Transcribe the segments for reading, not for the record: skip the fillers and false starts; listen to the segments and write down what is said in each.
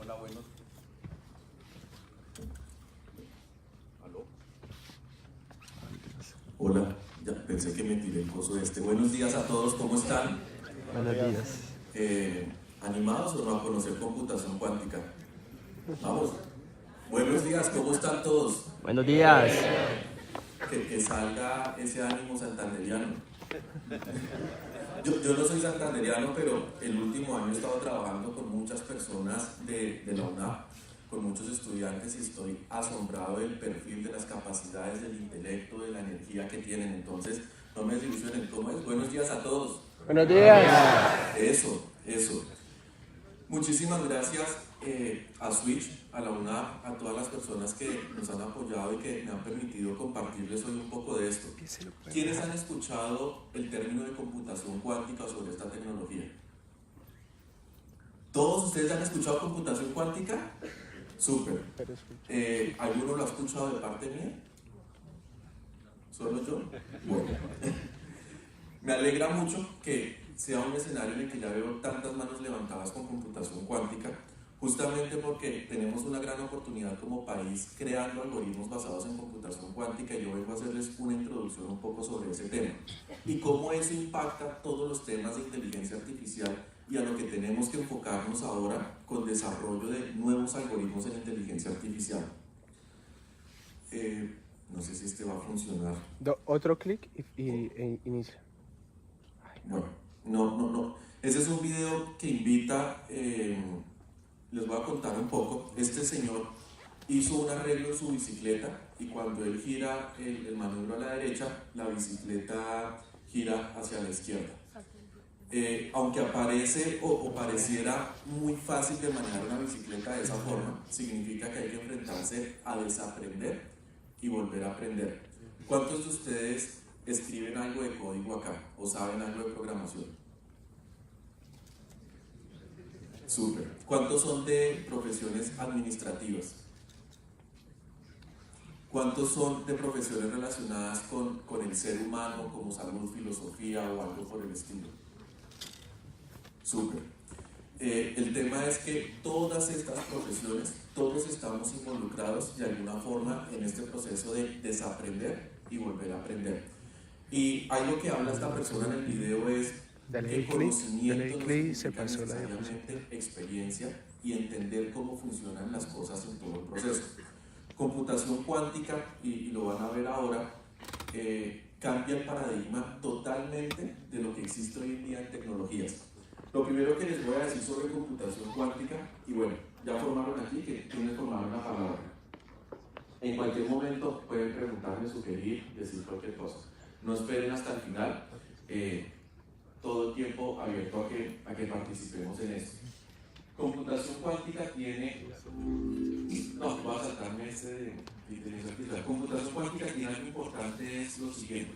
Hola, buenos. ¿Aló? Hola, ya pensé que me tiré el coso este. Buenos días a todos, ¿cómo están? Buenos días. ¿Animados o no a conocer computación cuántica? Vamos. Buenos días, ¿cómo están todos? Buenos días. Que salga ese ánimo santanderiano. Yo no soy santanderiano, pero el último año he estado trabajando con muchas personas de la UNAP, con muchos estudiantes, y estoy asombrado del perfil, de las capacidades, del intelecto, de la energía que tienen. Entonces, no me desilusionen. ¿Cómo es? Buenos días a todos. Buenos días. Eso. Muchísimas gracias a Switch, a la UNAP, a todas las personas que nos han apoyado y que me han permitido compartirles hoy un poco de esto. ¿Quiénes han escuchado el término de computación cuántica sobre esta tecnología? ¿Todos ustedes han escuchado computación cuántica? Súper. ¿Alguno lo ha escuchado de parte mía? ¿Solo yo? Bueno. Me alegra mucho que sea un escenario en el que ya veo tantas manos levantadas con computación cuántica, justamente porque tenemos una gran oportunidad como país creando algoritmos basados en computación cuántica, y yo vengo a hacerles una introducción un poco sobre ese tema y cómo eso impacta todos los temas de inteligencia artificial y a lo que tenemos que enfocarnos ahora con desarrollo de nuevos algoritmos en inteligencia artificial. No sé si este va a funcionar. Otro clic y inicia. Bueno, no. Ese es un video que invita, les voy a contar un poco. Este señor hizo un arreglo en su bicicleta y cuando él gira el manubrio a la derecha, la bicicleta gira hacia la izquierda. Aunque aparece o pareciera muy fácil de manejar una bicicleta de esa forma, significa que hay que enfrentarse a desaprender y volver a aprender. ¿Cuántos de ustedes escriben algo de código acá o saben algo de programación? Súper. ¿Cuántos son de profesiones administrativas? ¿Cuántos son de profesiones relacionadas con el ser humano, como salud, filosofía o algo por el estilo? Súper. El tema es que todas estas profesiones, todos estamos involucrados de alguna forma en este proceso de desaprender y volver a aprender. Y algo que habla esta persona en el video es que conocimiento no significa necesariamente experiencia y entender cómo funcionan las cosas en todo el proceso. Computación cuántica, y lo van a ver ahora, cambia el paradigma totalmente de lo que existe hoy en día en tecnologías. Lo primero que les voy a decir sobre computación cuántica, y bueno, ya formaron aquí, que quienes formaron la palabra. En cualquier momento pueden preguntarme, sugerir, decir cualquier cosa. No esperen hasta el final, todo el tiempo abierto a que participemos en esto. Computación cuántica tiene... No, voy a saltarme este de inteligencia artificial. Computación cuántica tiene algo importante, es lo siguiente.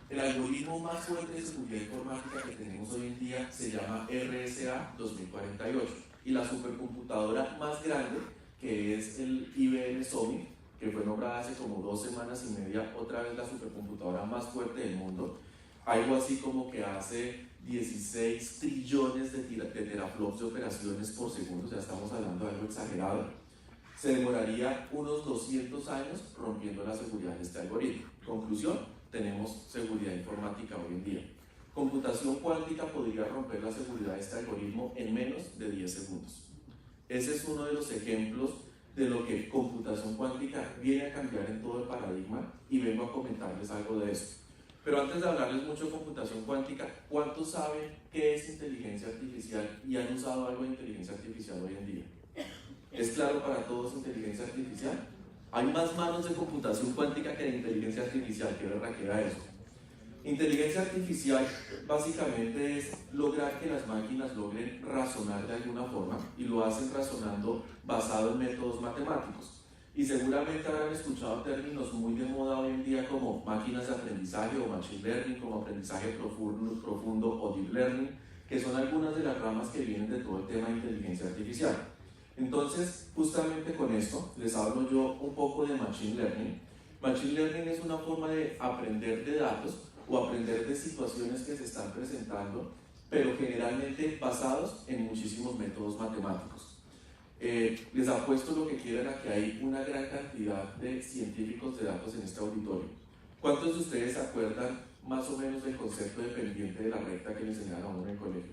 El algoritmo más fuerte de seguridad informática que tenemos hoy en día se llama RSA 2048, y la supercomputadora más grande, que es el IBM Zombie, que fue nombrada hace como 2 semanas y media, otra vez la supercomputadora más fuerte del mundo, algo así como que hace 16 trillones de teraflops de operaciones por segundo, o sea, estamos hablando de algo exagerado. Se demoraría unos 200 años rompiendo la seguridad de este algoritmo. Conclusión, tenemos seguridad informática hoy en día. Computación cuántica podría romper la seguridad de este algoritmo en menos de 10 segundos. Ese es uno de los ejemplos de lo que computación cuántica viene a cambiar en todo el paradigma, y vengo a comentarles algo de eso. Pero antes de hablarles mucho de computación cuántica, ¿cuántos saben qué es inteligencia artificial y han usado algo de inteligencia artificial hoy en día? ¿Es claro para todos inteligencia artificial? Hay más manos de computación cuántica que de inteligencia artificial. ¿Qué verdad queda eso? Inteligencia artificial básicamente es lograr que las máquinas logren razonar de alguna forma, y lo hacen razonando basado en métodos matemáticos. Y seguramente habrán escuchado términos muy de moda hoy en día como máquinas de aprendizaje o machine learning, como aprendizaje profundo o deep learning, que son algunas de las ramas que vienen de todo el tema de inteligencia artificial. Entonces, justamente con esto les hablo yo un poco de machine learning. Machine learning es una forma de aprender de datos o aprender de situaciones que se están presentando, pero generalmente basados en muchísimos métodos matemáticos. Les apuesto lo que quieran a que hay una gran cantidad de científicos de datos en este auditorio. ¿Cuántos de ustedes se acuerdan más o menos del concepto de pendiente de la recta que le enseñaron a uno en el colegio?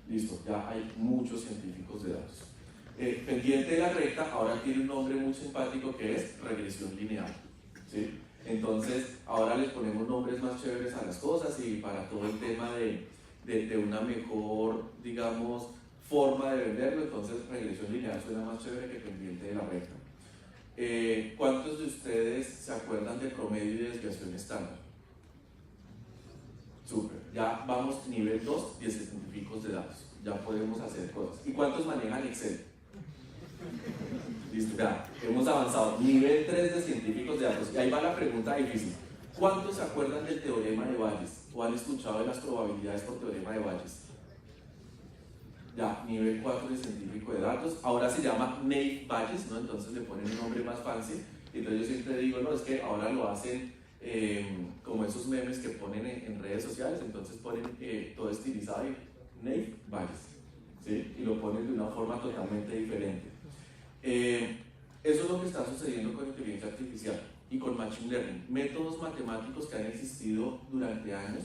Listo, ya hay muchos científicos de datos. Pendiente de la recta ahora tiene un nombre muy simpático que es regresión lineal, ¿sí? Entonces ahora les ponemos nombres más chéveres a las cosas y para todo el tema de una mejor, digamos, forma de venderlo, entonces regresión lineal suena más chévere que pendiente de la recta. ¿Cuántos de ustedes se acuerdan de promedio y desviación estándar? Súper, ya vamos nivel 2 de científicos de datos, ya podemos hacer cosas. ¿Y cuántos manejan Excel? Listo, ya, hemos avanzado. Nivel 3 de científicos de datos. Y ahí va la pregunta difícil. ¿Cuántos se acuerdan del teorema de Bayes? ¿O han escuchado de las probabilidades por teorema de Bayes? Ya, nivel 4 de científico de datos. Ahora se llama Naive Bayes, ¿no? Entonces le ponen un nombre más fancy. Entonces yo siempre digo, no, es que ahora lo hacen como esos memes que ponen en redes sociales. Entonces ponen todo estilizado y Naive Bayes, ¿sí? Y lo ponen de una forma totalmente diferente. Eso es lo que está sucediendo con inteligencia artificial y con machine learning, métodos matemáticos que han existido durante años,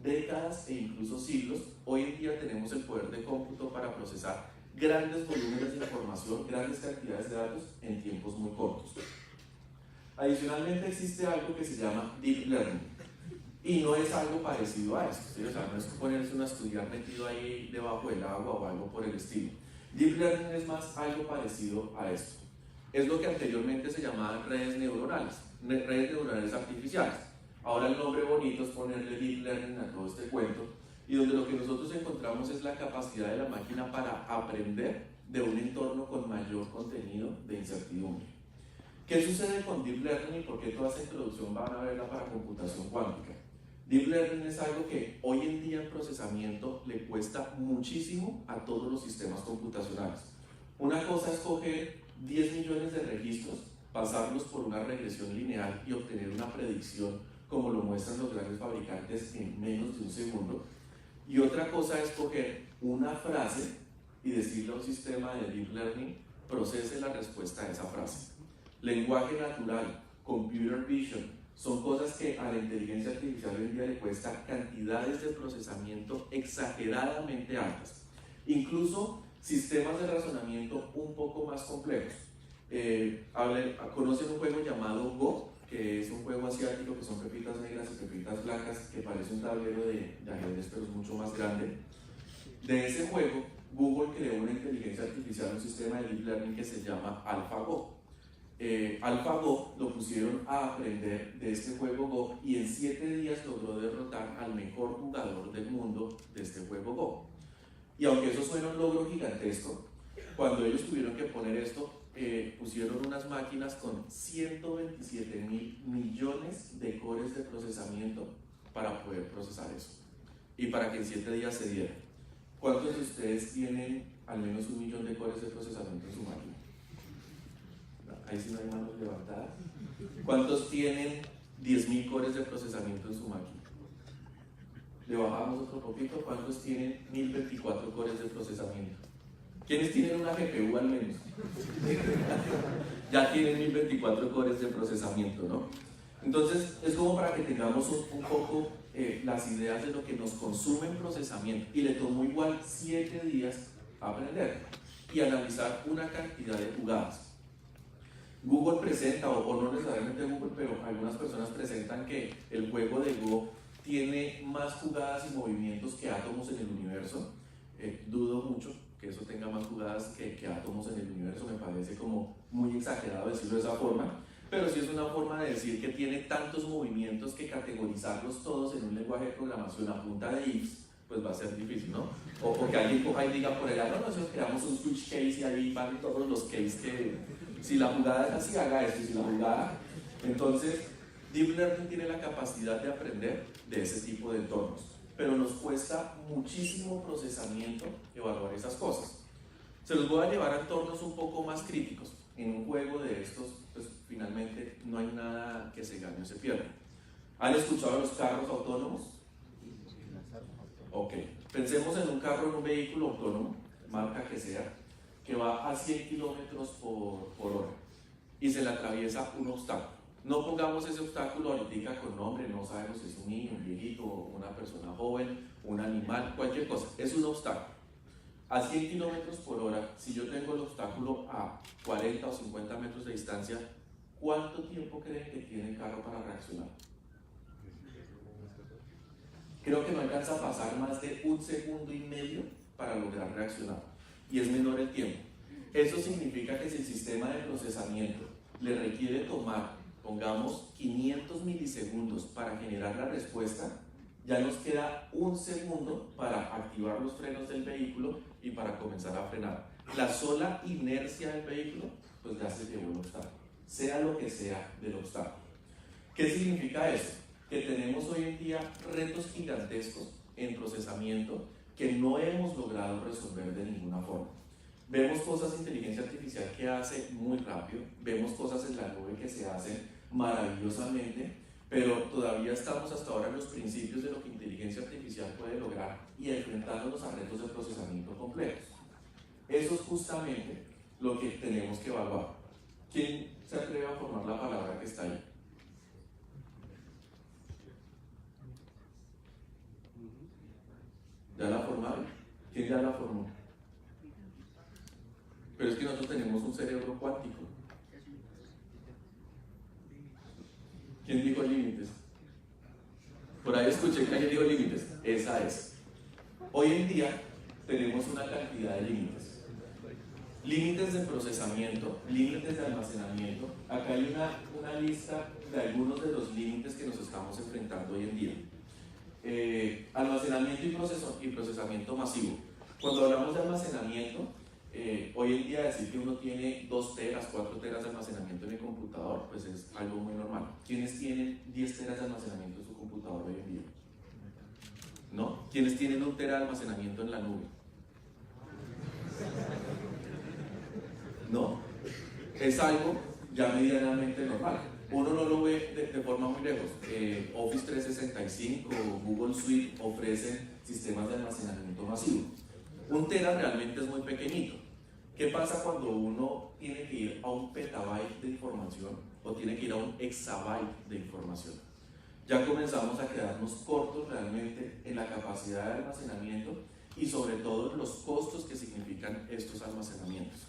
décadas e incluso siglos. Hoy en día tenemos el poder de cómputo para procesar grandes volúmenes de información, grandes cantidades de datos en tiempos muy cortos. Adicionalmente existe algo que se llama deep learning y no es algo parecido a esto, ¿sí? O sea, no es ponerse uno a estudiar metido ahí debajo del agua o algo por el estilo. Deep Learning es más algo parecido a esto. Es lo que anteriormente se llamaban redes neuronales artificiales. Ahora el nombre bonito es ponerle Deep Learning a todo este cuento, y donde lo que nosotros encontramos es la capacidad de la máquina para aprender de un entorno con mayor contenido de incertidumbre. ¿Qué sucede con Deep Learning y por qué toda esta introducción van a verla para computación cuántica? Deep Learning es algo que hoy en día en procesamiento le cuesta muchísimo a todos los sistemas computacionales. Una cosa es coger 10 millones de registros, pasarlos por una regresión lineal y obtener una predicción como lo muestran los grandes fabricantes en menos de un segundo. Y otra cosa es coger una frase y decirle a un sistema de Deep Learning procese la respuesta a esa frase. Lenguaje natural, computer vision, son cosas que a la inteligencia artificial hoy en día le cuesta cantidades de procesamiento exageradamente altas. Incluso sistemas de razonamiento un poco más complejos. ¿Conocen un juego llamado Go? Que es un juego asiático que son pepitas negras y pepitas blancas, que parece un tablero de ajedrez pero es mucho más grande. De ese juego, Google creó una inteligencia artificial, un sistema de Deep Learning que se llama AlphaGo. AlphaGo lo pusieron a aprender de este juego Go y en 7 días logró derrotar al mejor jugador del mundo de este juego Go. Y aunque eso suena un logro gigantesco, cuando ellos tuvieron que poner esto, pusieron unas máquinas con 127.000 millones de cores de procesamiento para poder procesar eso y para que en 7 días se diera. ¿Cuántos de ustedes tienen al menos 1 millón de cores de procesamiento en su máquina? Ahí sí no hay manos levantadas. ¿Cuántos tienen 10.000 cores de procesamiento en su máquina? Le bajamos otro poquito. ¿Cuántos tienen 1024 cores de procesamiento? ¿Quiénes tienen una GPU al menos? Ya tienen 1024 cores de procesamiento, ¿no? Entonces es como para que tengamos un poco las ideas de lo que nos consume en procesamiento, y le tomó igual 7 días aprender y analizar una cantidad de jugadas. Google presenta, o no necesariamente Google, pero algunas personas presentan que el juego de Go tiene más jugadas y movimientos que átomos en el universo. Dudo mucho que eso tenga más jugadas que átomos en el universo, me parece como muy exagerado decirlo de esa forma, pero sí es una forma de decir que tiene tantos movimientos que categorizarlos todos en un lenguaje de programación a punta de ifs, pues va a ser difícil, ¿no? O que alguien coja y diga por allá, no, nosotros creamos un switch case y ahí van todos los cases que, si la jugada es así, haga esto, y si la jugada... Entonces, Deep Learning tiene la capacidad de aprender de ese tipo de entornos, pero nos cuesta muchísimo procesamiento evaluar esas cosas. Se los voy a llevar a entornos un poco más críticos. En un juego de estos, pues finalmente no hay nada que se gane o se pierda. ¿Han escuchado de los carros autónomos? Ok, pensemos en un carro, en un vehículo autónomo. marca que sea, que va a 100 kilómetros por hora y se le atraviesa un obstáculo. No pongamos ese obstáculo ahorita con nombre, no sabemos si es un niño, un viejito, una persona joven, un animal, cualquier cosa, es un obstáculo. A 100 kilómetros por hora, si yo tengo el obstáculo a 40 o 50 metros de distancia, ¿cuánto tiempo creen que tiene el carro para reaccionar? Creo que no alcanza a pasar más de 1,5 segundos para lograr reaccionar, y es menor el tiempo. Eso significa que si el sistema de procesamiento le requiere tomar, pongamos, 500 milisegundos para generar la respuesta, ya nos queda 1 segundo para activar los frenos del vehículo y para comenzar a frenar. La sola inercia del vehículo, pues ya se llevó el obstáculo, sea lo que sea del obstáculo. ¿Qué significa eso? Que tenemos hoy en día retos gigantescos en procesamiento que no hemos logrado resolver de ninguna forma. Vemos cosas de inteligencia artificial que hace muy rápido, vemos cosas en la nube que se hacen maravillosamente, pero todavía estamos hasta ahora en los principios de lo que inteligencia artificial puede lograr y enfrentándonos a retos de procesamiento complejos. Eso es justamente lo que tenemos que evaluar. ¿Quién se atreve a formar la palabra que está ahí? ¿Ya la formaron? ¿Quién ya la formó? Pero es que nosotros tenemos un cerebro cuántico. ¿Quién dijo límites? Por ahí escuché que alguien dijo límites. Esa es. Hoy en día tenemos una cantidad de límites. Límites de procesamiento, límites de almacenamiento. Acá hay una lista de algunos de los límites que nos estamos enfrentando hoy en día. Almacenamiento y procesamiento masivo. Cuando hablamos de almacenamiento, hoy en día decir que uno tiene 2 teras, 4 teras de almacenamiento en el computador, pues es algo muy normal. ¿Quiénes tienen 10 teras de almacenamiento en su computador hoy en día? ¿No? ¿Quiénes tienen 1 tera de almacenamiento en la nube? ¿No? Es algo ya medianamente normal. Uno no lo ve de forma muy lejos. Office 365 o Google Suite ofrecen sistemas de almacenamiento masivo. 1 tera realmente es muy pequeñito. ¿Qué pasa cuando uno tiene que ir a 1 petabyte de información o tiene que ir a 1 exabyte de información? Ya comenzamos a quedarnos cortos realmente en la capacidad de almacenamiento y sobre todo en los costos que significan estos almacenamientos.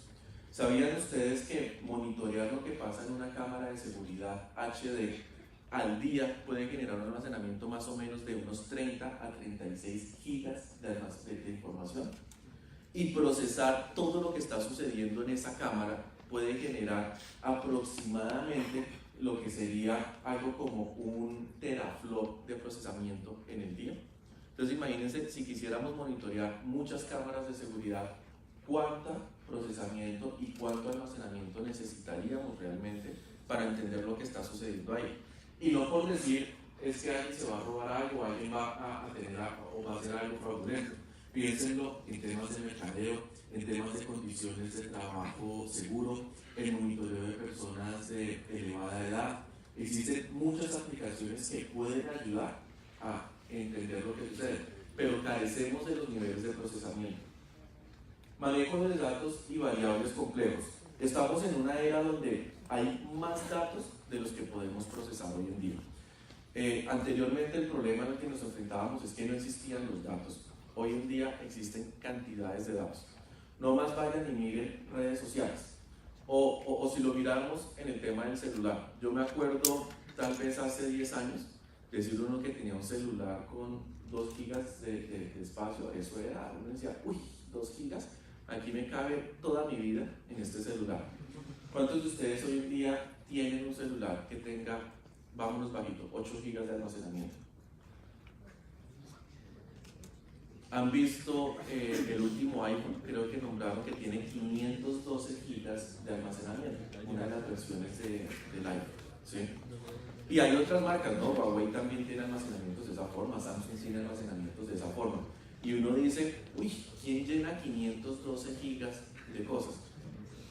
¿Sabían ustedes que monitorear lo que pasa en una cámara de seguridad HD al día puede generar un almacenamiento más o menos de unos 30 a 36 gigas de información? Y procesar todo lo que está sucediendo en esa cámara puede generar aproximadamente lo que sería algo como 1 teraflop de procesamiento en el día. Entonces imagínense, si quisiéramos monitorear muchas cámaras de seguridad, cuánto procesamiento y cuánto almacenamiento necesitaríamos realmente para entender lo que está sucediendo ahí. Y no por decir es que alguien se va a robar algo, alguien va a tener o va a hacer algo fraudulento. Piénsenlo en temas de mercadeo, en temas de condiciones de trabajo seguro, en monitoreo de personas de elevada edad. Existen muchas aplicaciones que pueden ayudar a entender lo que sucede, pero carecemos de los niveles de procesamiento. Manejo de datos y variables complejos. Estamos en una era donde hay más datos de los que podemos procesar hoy en día. Anteriormente el problema en el que nos enfrentábamos es que no existían los datos. Hoy en día existen cantidades de datos. No más vayan y miren redes sociales. O si lo miramos en el tema del celular. Yo me acuerdo tal vez hace 10 años decir uno que tenía un celular con 2 gigas de espacio. Eso era, uno decía, uy, 2 gigas. Aquí me cabe toda mi vida en este celular. ¿Cuántos de ustedes hoy en día tienen un celular que tenga, vámonos bajito, 8 gigas de almacenamiento? ¿Han visto el último iPhone? Creo que nombraron que tiene 512 gigas de almacenamiento, una de las versiones del iPhone, ¿sí? Y hay otras marcas, ¿no? Huawei también tiene almacenamientos de esa forma, Samsung tiene almacenamientos de esa forma. Y uno dice, uy, ¿quién llena 512 gigas de cosas?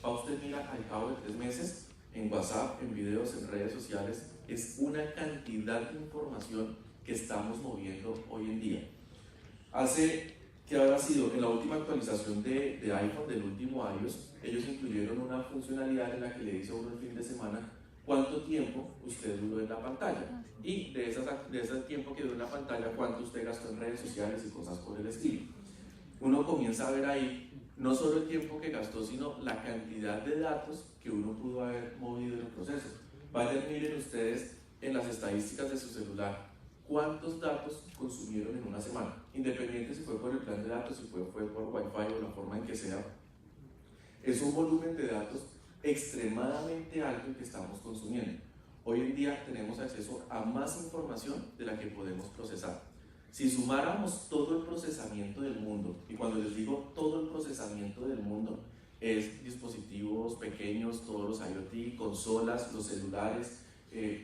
A usted mira al cabo de 3 meses, en WhatsApp, en videos, en redes sociales, es una cantidad de información que estamos moviendo hoy en día. Hace que habrá sido en la última actualización de iPhone, del último iOS, ellos incluyeron una funcionalidad en la que le dice a uno el fin de semana cuánto tiempo usted duró en la pantalla y de ese tiempo que duró en la pantalla, cuánto usted gastó en redes sociales y cosas por el estilo. Uno comienza a ver ahí no solo el tiempo que gastó, sino la cantidad de datos que uno pudo haber movido en el proceso. Vayan, miren ustedes en las estadísticas de su celular cuántos datos consumieron en una semana, independiente si fue por el plan de datos, si fue por Wi-Fi o la forma en que sea. Es un volumen de datos extremadamente alto el que estamos consumiendo. Hoy en día tenemos acceso a más información de la que podemos procesar. Si sumáramos todo el procesamiento del mundo, y cuando les digo todo el procesamiento del mundo, es dispositivos pequeños, todos los IoT, consolas, los celulares,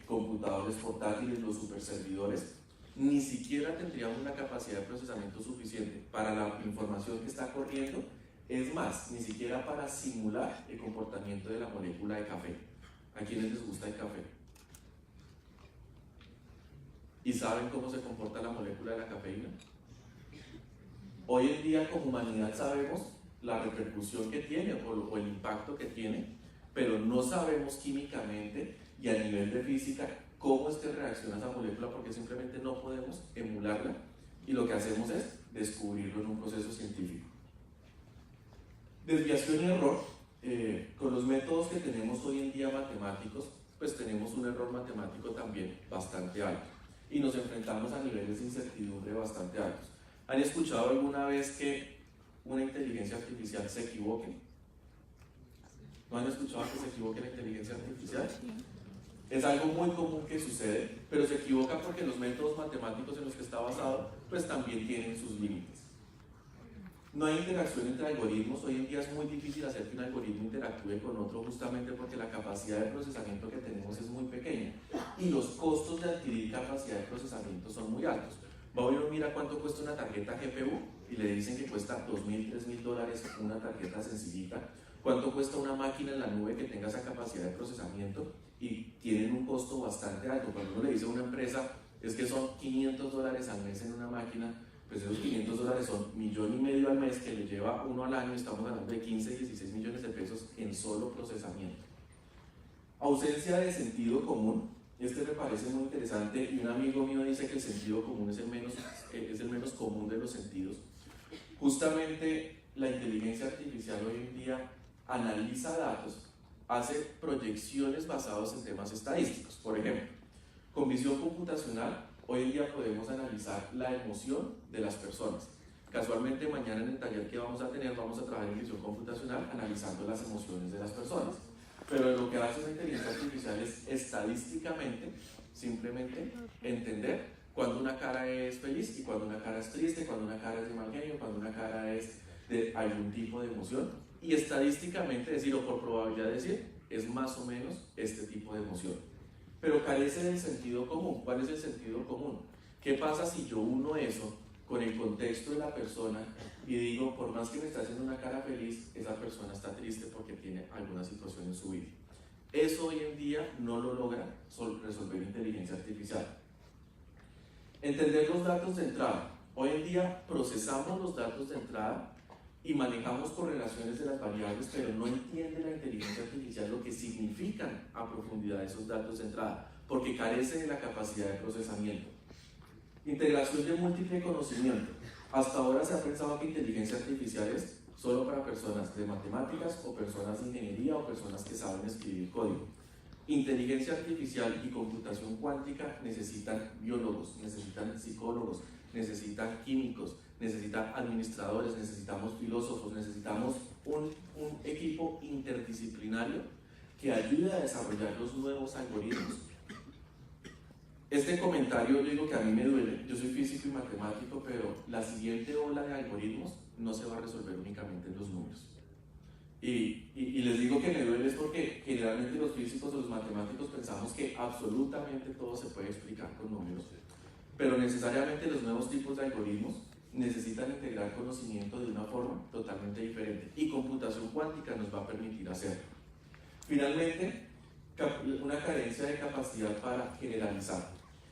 computadores portátiles, los superservidores, ni siquiera tendríamos una capacidad de procesamiento suficiente para la información que está corriendo. Es más, ni siquiera para simular el comportamiento de la molécula de café. ¿A quiénes les gusta el café? ¿Y saben cómo se comporta la molécula de la cafeína? Hoy en día como humanidad sabemos la repercusión que tiene o el impacto que tiene, pero no sabemos químicamente y a nivel de física cómo es que reacciona esa molécula, porque simplemente no podemos emularla y lo que hacemos es descubrirlo en un proceso científico. Desviación y error. Con los métodos que tenemos hoy en día matemáticos, pues tenemos un error matemático también bastante alto y nos enfrentamos a niveles de incertidumbre bastante altos. ¿Han escuchado alguna vez que una inteligencia artificial se equivoque? ¿No han escuchado que se equivoque la inteligencia artificial? Es algo muy común que sucede, pero se equivoca porque los métodos matemáticos en los que está basado pues también tienen sus límites. No hay interacción entre algoritmos. Hoy en día es muy difícil hacer que un algoritmo interactúe con otro, justamente porque la capacidad de procesamiento que tenemos es muy pequeña y los costos de adquirir capacidad de procesamiento son muy altos. Va a uno, mira cuánto cuesta una tarjeta GPU y le dicen que cuesta $2.000, $3.000 una tarjeta sencillita. ¿Cuánto cuesta una máquina en la nube que tenga esa capacidad de procesamiento? Y tienen un costo bastante alto. Cuando uno le dice a una empresa es que son $500 al mes en una máquina, pues esos $500 son $1.5 millones al mes que le lleva uno al año. Estamos hablando de 15, 16 millones de pesos en solo procesamiento. Ausencia de sentido común. Este me parece muy interesante y un amigo mío dice que el sentido común es el menos común de los sentidos. Justamente la inteligencia artificial hoy en día analiza datos, hace proyecciones basadas en temas estadísticos. Por ejemplo, con visión computacional, hoy en día podemos analizar la emoción de las personas. Casualmente mañana en el taller que vamos a tener vamos a trabajar en visión computacional analizando las emociones de las personas. Pero lo que hace la inteligencia artificial es estadísticamente simplemente entender cuando una cara es feliz y cuando una cara es triste, cuando una cara es de mal genio, cuando una cara es de algún tipo de emoción, y estadísticamente decir, o por probabilidad decir, es más o menos este tipo de emoción. Pero carece del sentido común. ¿Cuál es el sentido común? ¿Qué pasa si yo uno eso con el contexto de la persona y digo, por más que me está haciendo una cara feliz, esa persona está triste porque tiene alguna situación en su vida? Eso hoy en día no lo logra resolver inteligencia artificial. Entender los datos de entrada. Hoy en día procesamos los datos de entrada y manejamos correlaciones de las variables, pero no entiende la inteligencia artificial lo que significan a profundidad esos datos de entrada, porque carece de la capacidad de procesamiento. Integración de múltiple conocimiento. Hasta ahora se ha pensado que inteligencia artificial es solo para personas de matemáticas o personas de ingeniería o personas que saben escribir código. Inteligencia artificial y computación cuántica necesitan biólogos, necesitan psicólogos, necesitan químicos, necesitan administradores, necesitamos filósofos, necesitamos un equipo interdisciplinario que ayude a desarrollar los nuevos algoritmos. Este comentario yo digo que a mí me duele. Yo soy físico y matemático, pero la siguiente ola de algoritmos no se va a resolver únicamente en los números. Y les digo que me duele es porque generalmente los físicos o los matemáticos pensamos que absolutamente todo se puede explicar con números, pero necesariamente los nuevos tipos de algoritmos necesitan integrar conocimiento de una forma totalmente diferente y computación cuántica nos va a permitir hacerlo. Finalmente, una carencia de capacidad para generalizar.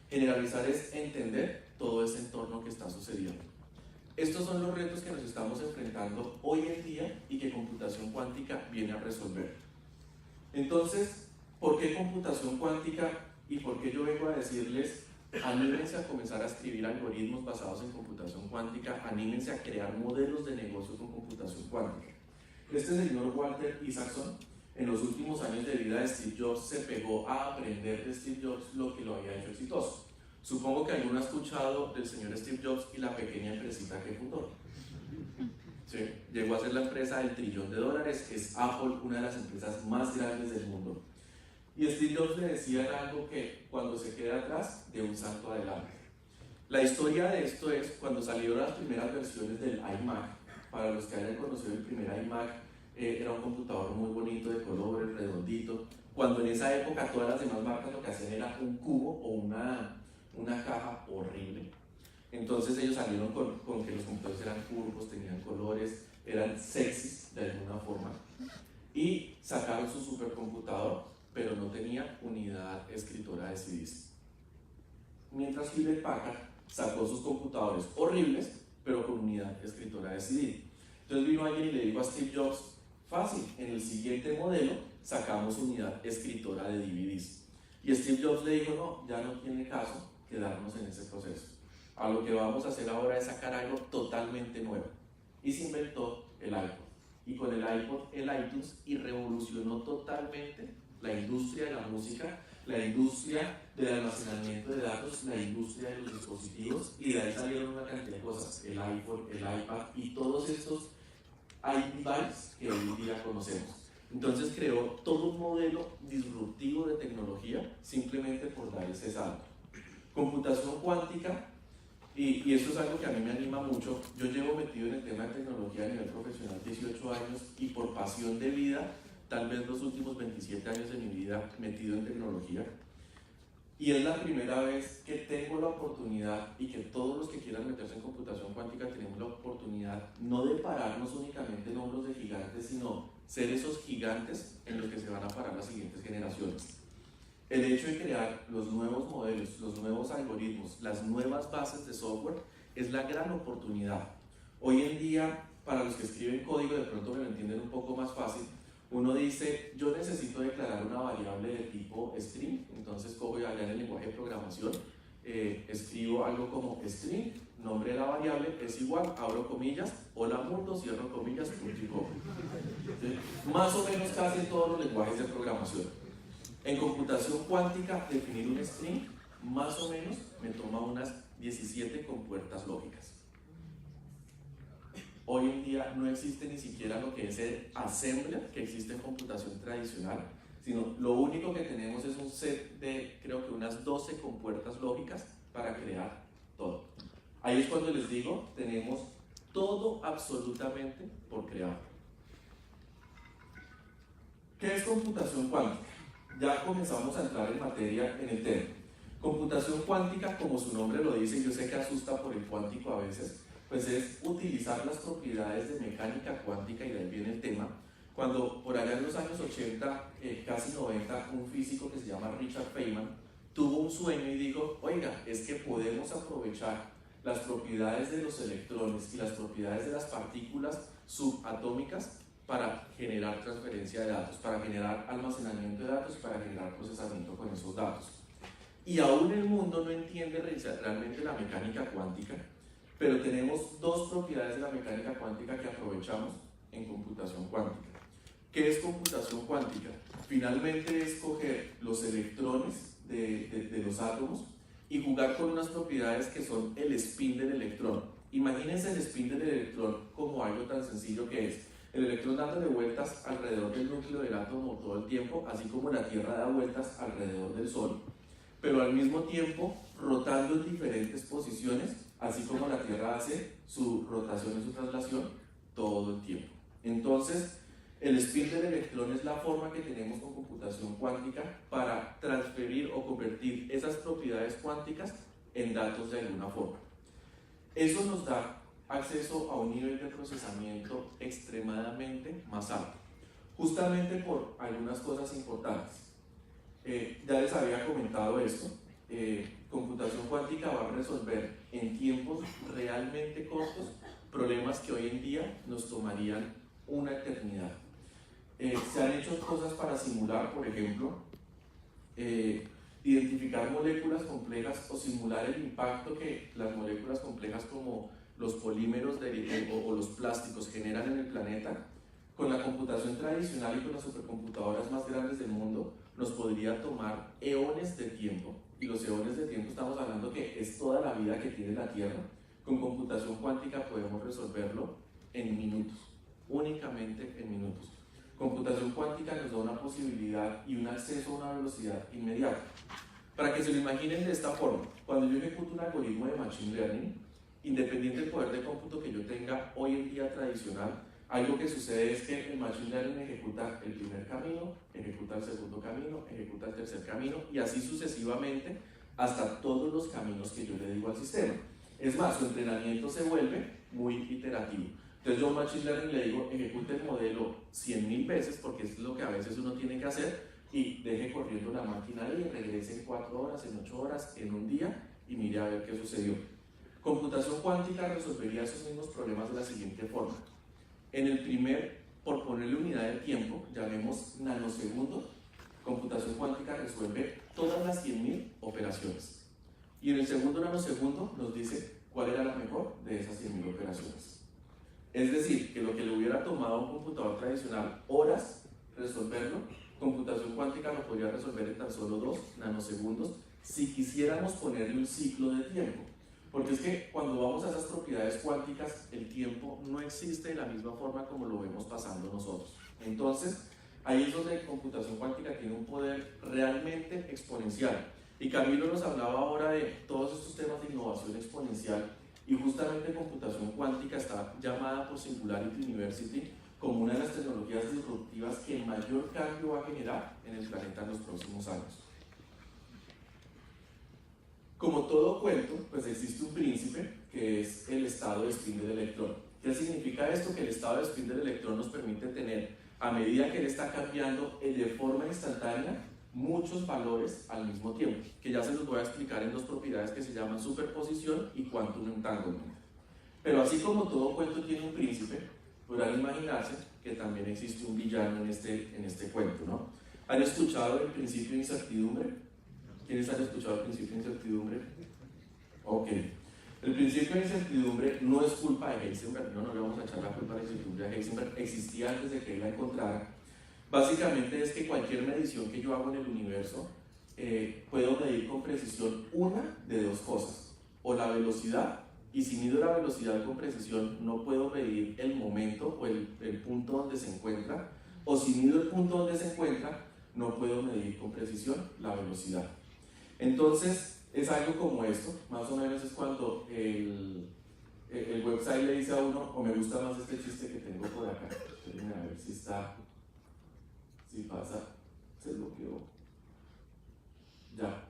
Generalizar es entender todo ese entorno que está sucediendo. estos son los retos que nos estamos enfrentando hoy en día y que computación cuántica viene a resolver. Entonces, ¿por qué computación cuántica y por qué yo vengo a decirles, anímense a comenzar a escribir algoritmos basados en computación cuántica, anímense a crear modelos de negocio con computación cuántica? Este señor Walter Isaacson, en los últimos años de vida de Steve Jobs, se pegó a aprender de Steve Jobs lo que lo había hecho exitoso. Supongo que alguno ha escuchado del señor Steve Jobs y la pequeña empresita que fundó. ¿Sí? Llegó a ser la empresa del $1 trillón, es Apple, una de las empresas más grandes del mundo. Y Steve Jobs le decía algo que cuando se queda atrás, de un salto adelante. La historia de esto es cuando salieron las primeras versiones del iMac. Para los que hayan conocido el primer iMac, era un computador muy bonito, de colores, redondito. Cuando en esa época todas las demás marcas lo que hacían era un cubo o una caja horrible. Entonces ellos salieron con que los computadores eran curvos, tenían colores, eran sexys de alguna forma. Y sacaron su supercomputador, pero no tenía unidad escritora de CDs. Mientras Hewlett Packard sacó sus computadores horribles, pero con unidad escritora de CD. Entonces vino alguien y le dijo a Steve Jobs, fácil, en el siguiente modelo sacamos unidad escritora de DVDs. Y Steve Jobs le dijo, no, ya no tiene caso quedarnos en ese proceso. A lo que vamos a hacer ahora es sacar algo totalmente nuevo. Y se inventó el iPod. Y con el iPod, el iTunes, y revolucionó totalmente la industria de la música, la industria del almacenamiento de datos, la industria de los dispositivos, y de ahí salieron una cantidad de cosas, el iPhone, el iPad y todos estos iDevices que hoy en día conocemos. Entonces creó todo un modelo disruptivo de tecnología simplemente por dar ese salto. Computación cuántica, y esto es algo que a mí me anima mucho. Yo llevo metido en el tema de tecnología a nivel profesional 18 años y por pasión de vida, tal vez los últimos 27 años de mi vida metido en tecnología. Y es la primera vez que tengo la oportunidad y que todos los que quieran meterse en computación cuántica tenemos la oportunidad no de pararnos únicamente en hombros de gigantes, sino ser esos gigantes en los que se van a parar las siguientes generaciones. El hecho de crear los nuevos modelos, los nuevos algoritmos, las nuevas bases de software es la gran oportunidad. Hoy en día, para los que escriben código, de pronto me lo entienden un poco más fácil. Uno dice, yo necesito declarar una variable de tipo string, entonces cojo allá en el lenguaje de programación, escribo algo como string, nombre de la variable es igual, abro comillas, hola mundo, cierro comillas, punto y coma. Más o menos casi en todos los lenguajes de programación. En computación cuántica, definir un string, más o menos, me toma unas 17 compuertas lógicas. Hoy en día no existe ni siquiera lo que es el assembler que existe en computación tradicional, sino lo único que tenemos es un set de, creo que unas 12 compuertas lógicas para crear todo. Ahí es cuando les digo, tenemos todo absolutamente por crear. ¿Qué es computación cuántica? Ya comenzamos a entrar en materia en el tema. Computación cuántica, como su nombre lo dice, yo sé que asusta por el cuántico a veces, pues es utilizar las propiedades de mecánica cuántica, y de ahí viene el tema. Cuando por allá en los años 80, casi 90, un físico que se llama Richard Feynman tuvo un sueño y dijo, oiga, es que podemos aprovechar las propiedades de los electrones y las propiedades de las partículas subatómicas para generar transferencia de datos, para generar almacenamiento de datos, para generar procesamiento con esos datos. Y aún el mundo no entiende realmente la mecánica cuántica, pero tenemos dos propiedades de la mecánica cuántica que aprovechamos en computación cuántica. ¿Qué es computación cuántica? Finalmente es coger los electrones de los átomos y jugar con unas propiedades que son el spin del electrón. Imagínense el spin del electrón como algo tan sencillo que es el electrón dándole vueltas alrededor del núcleo del átomo todo el tiempo, así como la Tierra da vueltas alrededor del Sol, pero al mismo tiempo rotando en diferentes posiciones, así como la Tierra hace su rotación y su traslación todo el tiempo. Entonces, el spin del electrón es la forma que tenemos con computación cuántica para transferir o convertir esas propiedades cuánticas en datos de alguna forma. Eso nos da acceso a un nivel de procesamiento extremadamente más alto, justamente por algunas cosas importantes. Ya les había comentado esto, computación cuántica va a resolver en tiempos realmente cortos problemas que hoy en día nos tomarían una eternidad. Se han hecho cosas para simular, por ejemplo, identificar moléculas complejas o simular el impacto que las moléculas complejas como los polímeros o los plásticos generan en el planeta. Con la computación tradicional y con las supercomputadoras más grandes del mundo nos podría tomar eones de tiempo, y los eones de tiempo estamos hablando que es toda la vida que tiene la Tierra. Con computación cuántica podemos resolverlo en minutos, únicamente en minutos. Computación cuántica nos da una posibilidad y un acceso a una velocidad inmediata. Para que se lo imaginen de esta forma, cuando yo ejecuto un algoritmo de Machine Learning, independiente del poder de cómputo que yo tenga hoy en día tradicional, algo que sucede es que el Machine Learning ejecuta el primer camino, ejecuta el segundo camino, ejecuta el tercer camino y así sucesivamente hasta todos los caminos que yo le digo al sistema. Es más, su entrenamiento se vuelve muy iterativo. Entonces yo a Machine Learning le digo, ejecute el modelo 100.000 veces, porque es lo que a veces uno tiene que hacer, y deje corriendo la máquina y regrese en 4 horas, en 8 horas, en un día, y mire a ver qué sucedió. Computación cuántica resolvería esos mismos problemas de la siguiente forma. En el primer, por ponerle unidad de tiempo, llamemos nanosegundos, computación cuántica resuelve todas las 100.000 operaciones. Y en el segundo nanosegundo nos dice cuál era la mejor de esas 100.000 operaciones. Es decir, que lo que le hubiera tomado a un computador tradicional horas resolverlo, computación cuántica lo podría resolver en tan solo 2 nanosegundos si quisiéramos ponerle un ciclo de tiempo. Porque es que cuando vamos a esas propiedades cuánticas, el tiempo no existe de la misma forma como lo vemos pasando nosotros. Entonces, ahí es donde computación cuántica tiene un poder realmente exponencial. Y Camilo nos hablaba ahora de todos estos temas de innovación exponencial, y justamente computación cuántica está llamada por Singularity University como una de las tecnologías disruptivas que mayor cambio va a generar en el planeta en los próximos años. Como todo cuento, pues existe un príncipe que es el estado de spin del electrón. ¿Qué significa esto? Que el estado de spin del electrón nos permite tener, a medida que él está cambiando de forma instantánea, muchos valores al mismo tiempo, que ya se los voy a explicar en 2 propiedades que se llaman superposición y quantum entanglement. Pero así como todo cuento tiene un príncipe, podrán imaginarse que también existe un villano en este cuento, ¿no? ¿Han escuchado el principio de incertidumbre? ¿Quiénes han escuchado el principio de incertidumbre? Ok. El principio de incertidumbre no es culpa de Heisenberg, no le vamos a echar la culpa de la incertidumbre a Heisenberg, existía antes de que él la encontrara. Básicamente es que cualquier medición que yo hago en el universo, puedo medir con precisión una de 2 cosas, o la velocidad, y si mido la velocidad con precisión no puedo medir el momento o el punto donde se encuentra, o si mido el punto donde se encuentra no puedo medir con precisión la velocidad. Entonces es algo como esto, más o menos es cuando el website le dice a uno, o me gusta más este chiste que tengo por acá, a ver si está, si pasa, se bloqueó, ya,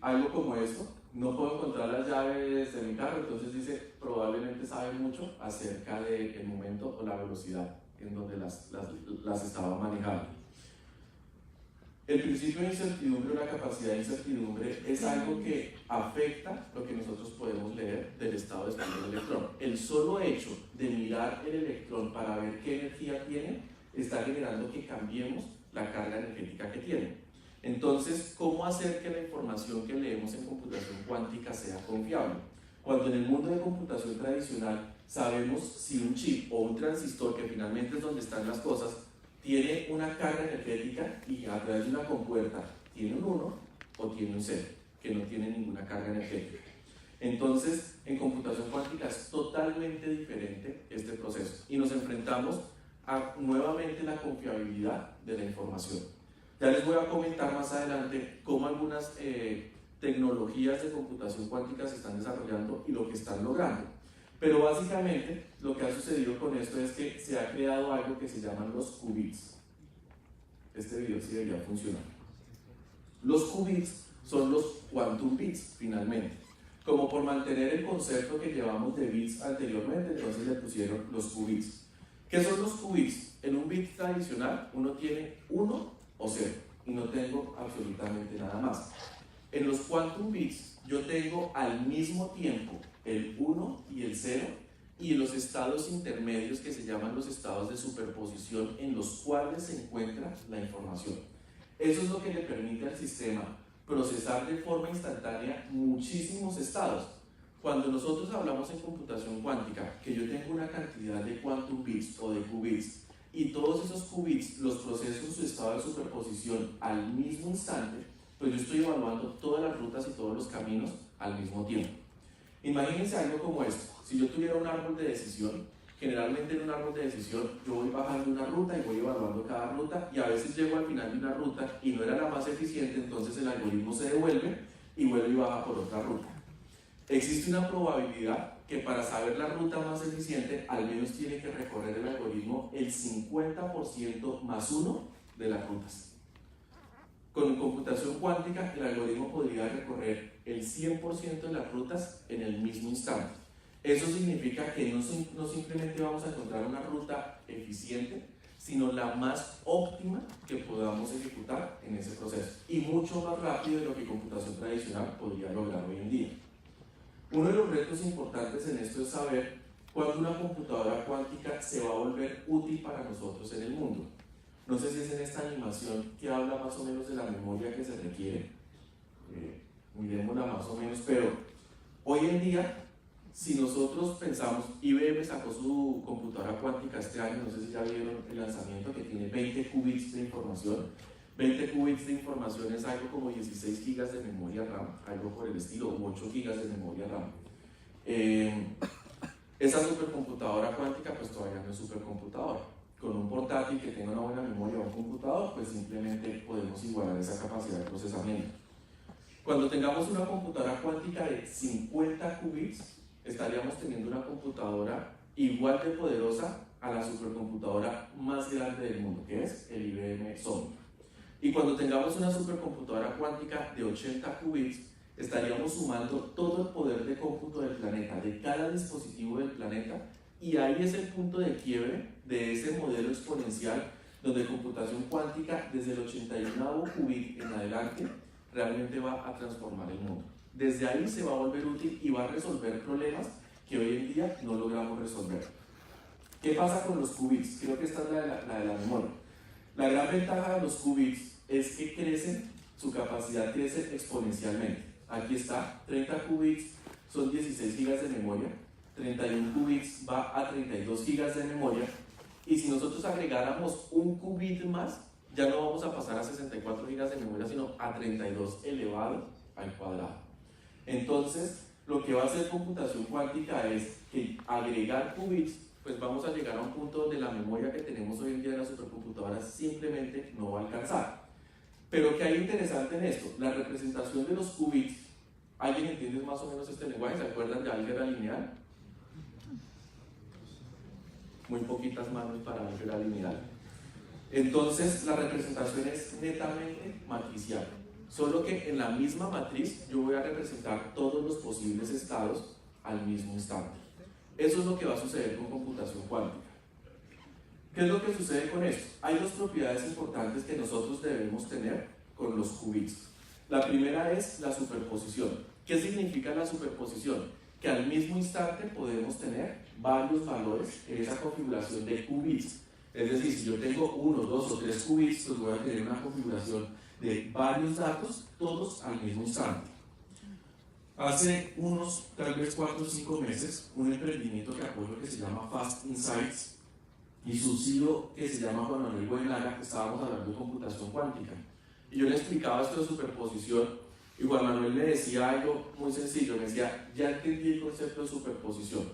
algo como esto. No puedo encontrar las llaves de mi carro, entonces dice, probablemente sabe mucho acerca del momento o la velocidad en donde las estaba manejando. El principio de incertidumbre o la capacidad de incertidumbre es algo que afecta lo que nosotros podemos leer del estado de spin del electrón. El solo hecho de mirar el electrón para ver qué energía tiene está generando que cambiemos la carga energética que tiene. Entonces, ¿cómo hacer que la información que leemos en computación cuántica sea confiable? Cuando en el mundo de computación tradicional sabemos si un chip o un transistor, que finalmente es donde están las cosas, tiene una carga energética y a través de una compuerta tiene un 1 o tiene un 0, que no tiene ninguna carga energética. Entonces, en computación cuántica es totalmente diferente este proceso y nos enfrentamos a nuevamente la confiabilidad de la información. Ya les voy a comentar más adelante cómo algunas tecnologías de computación cuántica se están desarrollando y lo que están logrando. Pero básicamente lo que ha sucedido con esto es que se ha creado algo que se llaman los qubits. Este video sí debería funcionar. Los qubits son los quantum bits finalmente. Como por mantener el concepto que llevamos de bits anteriormente, entonces le pusieron los qubits. ¿Qué son los qubits? En un bit tradicional uno tiene 1 o 0 y no tengo absolutamente nada más. En los quantum bits yo tengo al mismo tiempo el 1 y el 0 y los estados intermedios que se llaman los estados de superposición en los cuales se encuentra la información. Eso es lo que le permite al sistema procesar de forma instantánea muchísimos estados. Cuando nosotros hablamos en computación cuántica, que yo tengo una cantidad de quantum bits o de qubits, y todos esos qubits los proceso en su estado de superposición al mismo instante, pues yo estoy evaluando todas las rutas y todos los caminos al mismo tiempo. Imagínense algo como esto. Si yo tuviera un árbol de decisión, generalmente en un árbol de decisión yo voy bajando una ruta y voy evaluando cada ruta, y a veces llego al final de una ruta y no era la más eficiente, entonces el algoritmo se devuelve y vuelve y baja por otra ruta. Existe una probabilidad que para saber la ruta más eficiente, al menos tiene que recorrer el algoritmo el 50% más 1 de las rutas. Con computación cuántica, el algoritmo podría recorrer el 100% de las rutas en el mismo instante. Eso significa que no simplemente vamos a encontrar una ruta eficiente, sino la más óptima que podamos ejecutar en ese proceso, y mucho más rápido de lo que computación tradicional podría lograr hoy en día. Uno de los retos importantes en esto es saber cuándo una computadora cuántica se va a volver útil para nosotros en el mundo. No sé si es en esta animación que habla más o menos de la memoria que se requiere, miremosla más o menos, pero hoy en día, si nosotros pensamos, IBM sacó su computadora cuántica este año, no sé si ya vieron el lanzamiento, que tiene 20 qubits de información. 20 qubits de información es algo como 16 gigas de memoria RAM, algo por el estilo, o 8 gigas de memoria RAM. Esa supercomputadora cuántica pues todavía no es supercomputadora. Con un portátil que tenga una buena memoria o un computador, pues simplemente podemos igualar esa capacidad de procesamiento. Cuando tengamos una computadora cuántica de 50 qubits, estaríamos teniendo una computadora igual de poderosa a la supercomputadora más grande del mundo, que es el IBM Zoom. Y cuando tengamos una supercomputadora cuántica de 80 qubits, estaríamos sumando todo el poder de cómputo del planeta, de cada dispositivo del planeta, y ahí es el punto de quiebre de ese modelo exponencial donde computación cuántica desde el 81º qubit en adelante realmente va a transformar el mundo. Desde ahí se va a volver útil y va a resolver problemas que hoy en día no logramos resolver. ¿Qué pasa con los qubits? Creo que esta es la de la memoria. La gran ventaja de los qubits es que crecen, su capacidad crece exponencialmente. Aquí está, 30 qubits son 16 gigas de memoria, 31 qubits va a 32 gigas de memoria, y si nosotros agregáramos un qubit más, ya no vamos a pasar a 64 gigas de memoria, sino a 32 elevado al cuadrado. Entonces, lo que va a hacer computación cuántica es que agregar qubits, pues vamos a llegar a un punto donde la memoria que tenemos hoy en día en las supercomputadoras simplemente no va a alcanzar. Pero ¿qué hay interesante en esto? La representación de los qubits. ¿Alguien entiende más o menos este lenguaje? ¿Se acuerdan de álgebra lineal? Muy poquitas manos para álgebra lineal. Entonces, la representación es netamente matricial. Solo que en la misma matriz yo voy a representar todos los posibles estados al mismo instante. Eso es lo que va a suceder con computación cuántica. ¿Qué es lo que sucede con esto? Hay dos propiedades importantes que nosotros debemos tener con los qubits. La primera es la superposición. ¿Qué significa la superposición? Que al mismo instante podemos tener varios valores en esa configuración de qubits. Es decir, si yo tengo 1, 2 o 3 qubits, pues voy a tener una configuración de varios datos, todos al mismo instante. Hace unos, tal vez 4 o 5 meses, un emprendimiento que apoyo que se llama Fast Insights y su CEO que se llama Juan Manuel Buenlaga, estábamos hablando de computación cuántica. Y yo le explicaba esto de superposición y Juan Manuel me decía algo muy sencillo, me decía, ya entendí el concepto de superposición.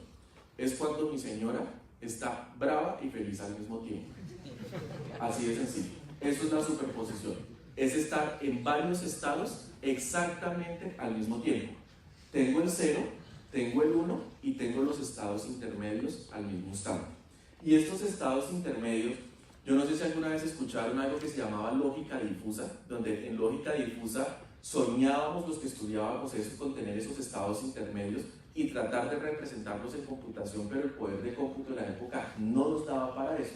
Es cuando mi señora está brava y feliz al mismo tiempo. Así de sencillo. Eso es la superposición. Es estar en varios estados exactamente al mismo tiempo. Tengo el 0, tengo el 1 y tengo los estados intermedios al mismo instante. Y estos estados intermedios, yo no sé si alguna vez escucharon algo que se llamaba lógica difusa, donde en lógica difusa soñábamos los que estudiábamos eso con tener esos estados intermedios y tratar de representarlos en computación, pero el poder de cómputo de la época no nos daba para eso.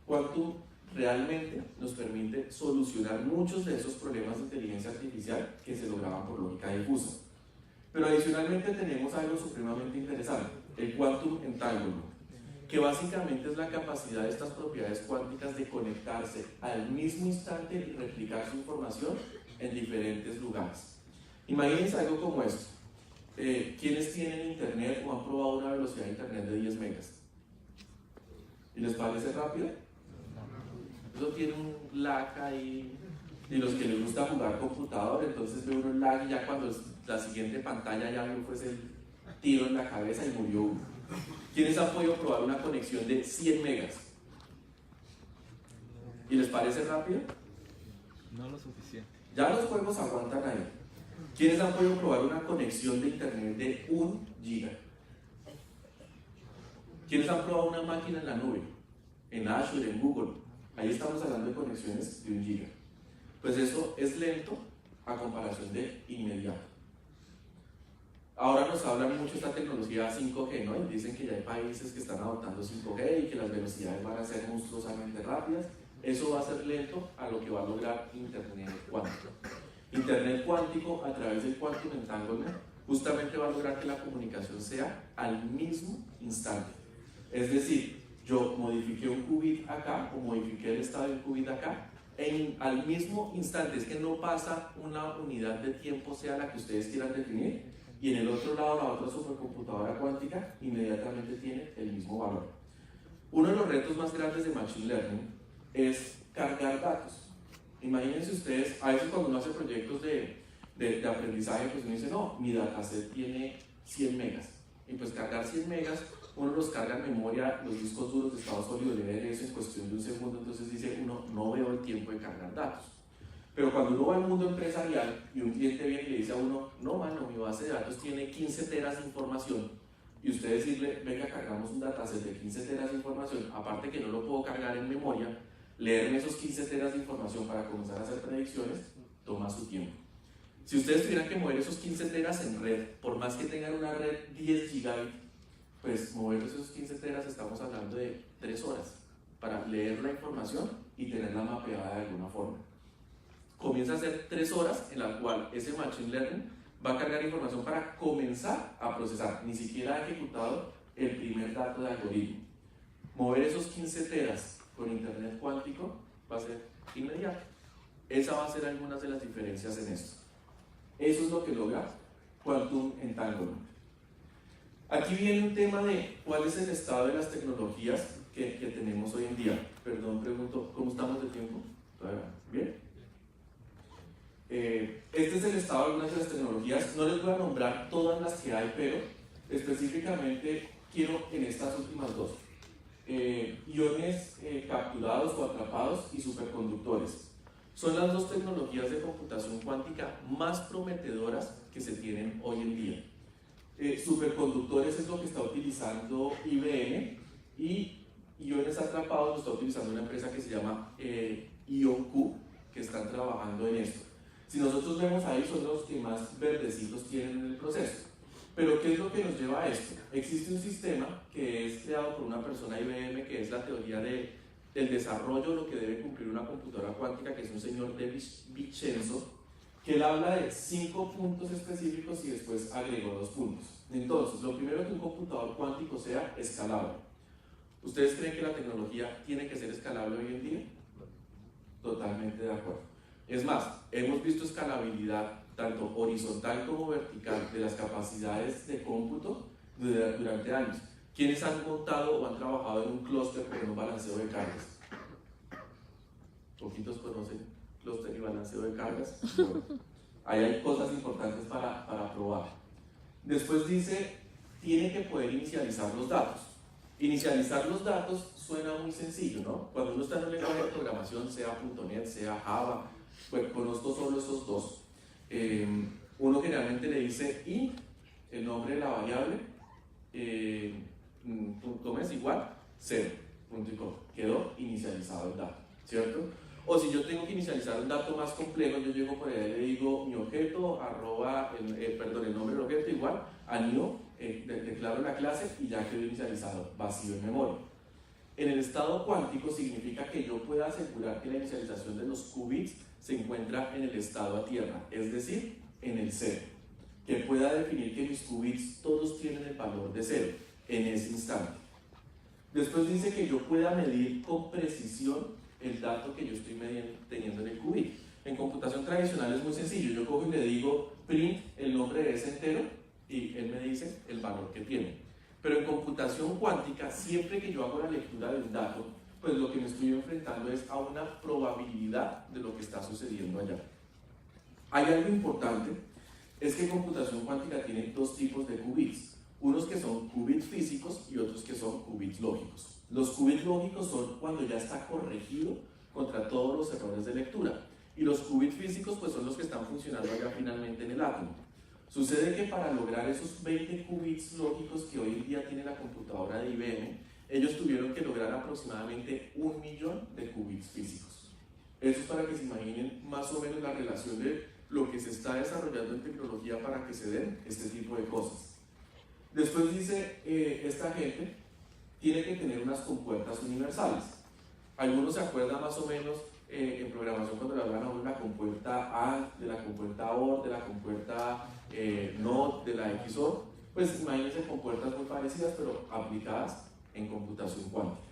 Quantum realmente nos permite solucionar muchos de esos problemas de inteligencia artificial que se lograban por lógica difusa. Pero adicionalmente tenemos algo supremamente interesante. el Quantum Entanglement, que básicamente es la capacidad de estas propiedades cuánticas de conectarse al mismo instante y replicar su información en diferentes lugares. Imagínense algo como esto. ¿Quiénes tienen internet o han probado una velocidad de internet de 10 megas? ¿Y les parece rápido? Eso tiene un lag ahí. Y los que les gusta jugar computador, entonces ve uno el lag y ya cuando la siguiente pantalla ya vio pues el tiro en la cabeza y murió uno. ¿Quiénes han podido probar una conexión de 100 megas? ¿Y les parece rápido? No lo suficiente. Ya los juegos aguantan ahí. ¿Quiénes han podido probar una conexión de internet de 1 giga? ¿Quiénes han probado una máquina en la nube? En Azure, en Google. Ahí estamos hablando de conexiones de 1 giga. Pues eso es lento a comparación de inmediato. Ahora nos hablan mucho de esta tecnología 5G, ¿no? Y dicen que ya hay países que están adoptando 5G y que las velocidades van a ser monstruosamente rápidas. Eso va a ser lento a lo que va a lograr Internet cuántico. Internet cuántico, a través del Quantum Entanglement, justamente va a lograr que la comunicación sea al mismo instante. Es decir, yo modifiqué un qubit acá o modifiqué el estado de un qubit acá, al mismo instante. Es que no pasa una unidad de tiempo, sea la que ustedes quieran definir, y en el otro lado la otra supercomputadora cuántica inmediatamente tiene el mismo valor. Uno de los retos más grandes de Machine Learning es cargar datos. Imagínense ustedes, a veces cuando uno hace proyectos de aprendizaje, pues uno dice, no, mi dataset tiene 100 megas, y pues cargar 100 megas, uno los carga en memoria, los discos duros de estado sólido debe leer eso en cuestión de un segundo, entonces dice uno, no veo el tiempo de cargar datos. Pero cuando uno va al mundo empresarial y un cliente viene y le dice a uno, no mano, mi base de datos tiene 15 teras de información, y usted decirle, venga, cargamos un dataset de 15 teras de información, aparte que no lo puedo cargar en memoria, leerme esos 15 teras de información para comenzar a hacer predicciones, toma su tiempo. Si ustedes tuvieran que mover esos 15 teras en red, por más que tengan una red 10 gigabit, pues mover esos 15 teras estamos hablando de 3 horas para leer la información y tenerla mapeada de alguna forma. Comienza a ser 3 horas en la cual ese Machine Learning va a cargar información para comenzar a procesar. Ni siquiera ha ejecutado el primer dato de algoritmo. Mover esos 15 teras con internet cuántico va a ser inmediato. Esa va a ser algunas de las diferencias en esto. Eso es lo que logra Quantum Entanglement. Aquí viene un tema de cuál es el estado de las tecnologías que tenemos hoy en día. Perdón, pregunto, ¿cómo estamos de tiempo? ¿Bien? Este es el estado de algunas de las tecnologías. No les voy a nombrar todas las que hay, pero específicamente quiero en estas últimas dos. Iones capturados o atrapados y superconductores. Son las dos tecnologías de computación cuántica más prometedoras que se tienen hoy en día. Superconductores es lo que está utilizando IBM, y iones atrapados lo está utilizando una empresa que se llama IonQ, que están trabajando en esto. Si nosotros vemos ahí, son los que más verdecitos tienen en el proceso. Pero ¿qué es lo que nos lleva a esto? Existe un sistema que es creado por una persona IBM, que es la teoría del desarrollo, lo que debe cumplir una computadora cuántica, que es un señor de Vincenzo, que él habla de 5 puntos específicos y después agregó 2 puntos. Entonces, lo primero, que un computador cuántico sea escalable. ¿Ustedes creen que la tecnología tiene que ser escalable hoy en día? Totalmente de acuerdo. Es más, hemos visto escalabilidad tanto horizontal como vertical de las capacidades de cómputo durante años. ¿Quiénes han montado o han trabajado en un clúster con un balanceo de cargas? Poquitos conocen clúster y balanceo de cargas. Bueno, ahí hay cosas importantes para probar. Después dice, tiene que poder inicializar los datos. Inicializar los datos suena muy sencillo, ¿no? Cuando uno está en un lenguaje de programación, sea .NET, sea Java, pues conozco solo esos dos. Uno generalmente le dice int, el nombre de la variable, punto mes igual 0, punto y coma. Quedó inicializado el dato, ¿cierto? O si yo tengo que inicializar un dato más complejo, yo llego por ahí y le digo mi objeto, el nombre del objeto igual a new, declaro la clase y ya quedó inicializado, vacío en memoria. En el estado cuántico significa que yo pueda asegurar que la inicialización de los qubits se encuentra en el estado a tierra, es decir, en el 0. Que pueda definir que mis qubits todos tienen el valor de 0, en ese instante. Después dice que yo pueda medir con precisión el dato que yo estoy teniendo en el qubit. En computación tradicional es muy sencillo, yo cojo y le digo print el nombre de ese entero y él me dice el valor que tiene. Pero en computación cuántica, siempre que yo hago la lectura de un dato, pues lo que me estoy enfrentando es a una probabilidad de lo que está sucediendo allá. Hay algo importante, es que computación cuántica tiene dos tipos de qubits. Unos que son qubits físicos y otros que son qubits lógicos. Los qubits lógicos son cuando ya está corregido contra todos los errores de lectura. Y los qubits físicos pues son los que están funcionando allá finalmente en el átomo. Sucede que para lograr esos 20 qubits lógicos que hoy en día tiene la computadora de IBM, ellos tuvieron que lograr aproximadamente 1 millón de qubits físicos. Eso es para que se imaginen más o menos la relación de lo que se está desarrollando en tecnología para que se den este tipo de cosas. Después dice, esta gente tiene que tener unas compuertas universales. Algunos se acuerdan más o menos en programación cuando le hablan a una compuerta AND, de la compuerta OR, de la compuerta NOT, de la XOR. Pues imagínense compuertas muy parecidas pero aplicadas en computación cuántica.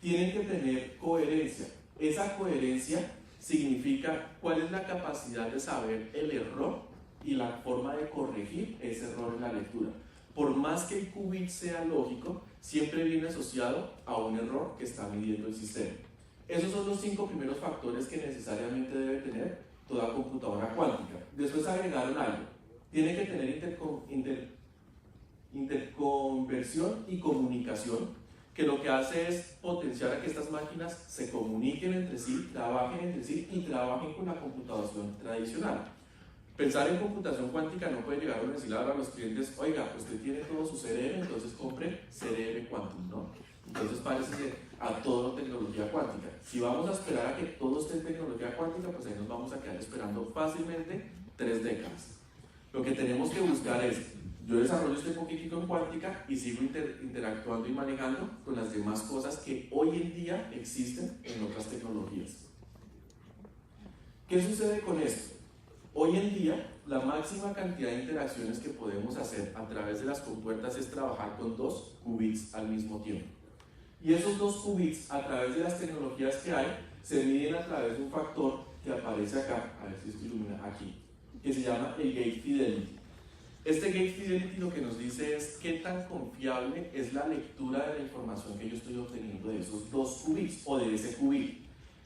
Tienen que tener coherencia. Esa coherencia significa cuál es la capacidad de saber el error y la forma de corregir ese error en la lectura. Por más que el qubit sea lógico, siempre viene asociado a un error que está midiendo el sistema. Esos son los 5 primeros factores que necesariamente debe tener toda computadora cuántica. Después agregaron algo. Tiene que tener interconversión y comunicación, que lo que hace es potenciar a que estas máquinas se comuniquen entre sí, trabajen entre sí y trabajen con la computación tradicional. Pensar en computación cuántica no puede llegar a decirle ahora a los clientes, oiga, usted tiene todo su CRM, entonces compre CRM Quantum, ¿no? Entonces parece a todo tecnología cuántica. Si vamos a esperar a que todo esté en tecnología cuántica, pues ahí nos vamos a quedar esperando fácilmente 3 décadas. Lo que tenemos que buscar es, yo desarrollo este poquitico en cuántica y sigo interactuando y manejando con las demás cosas que hoy en día existen en otras tecnologías. ¿Qué sucede con esto? Hoy en día, la máxima cantidad de interacciones que podemos hacer a través de las compuertas es trabajar con 2 qubits al mismo tiempo. Y esos 2 qubits, a través de las tecnologías que hay, se miden a través de un factor que aparece acá, a ver si esto ilumina aquí, que se llama el Gate Fidelity. Este Gate Fidelity lo que nos dice es qué tan confiable es la lectura de la información que yo estoy obteniendo de esos 2 qubits o de ese qubit.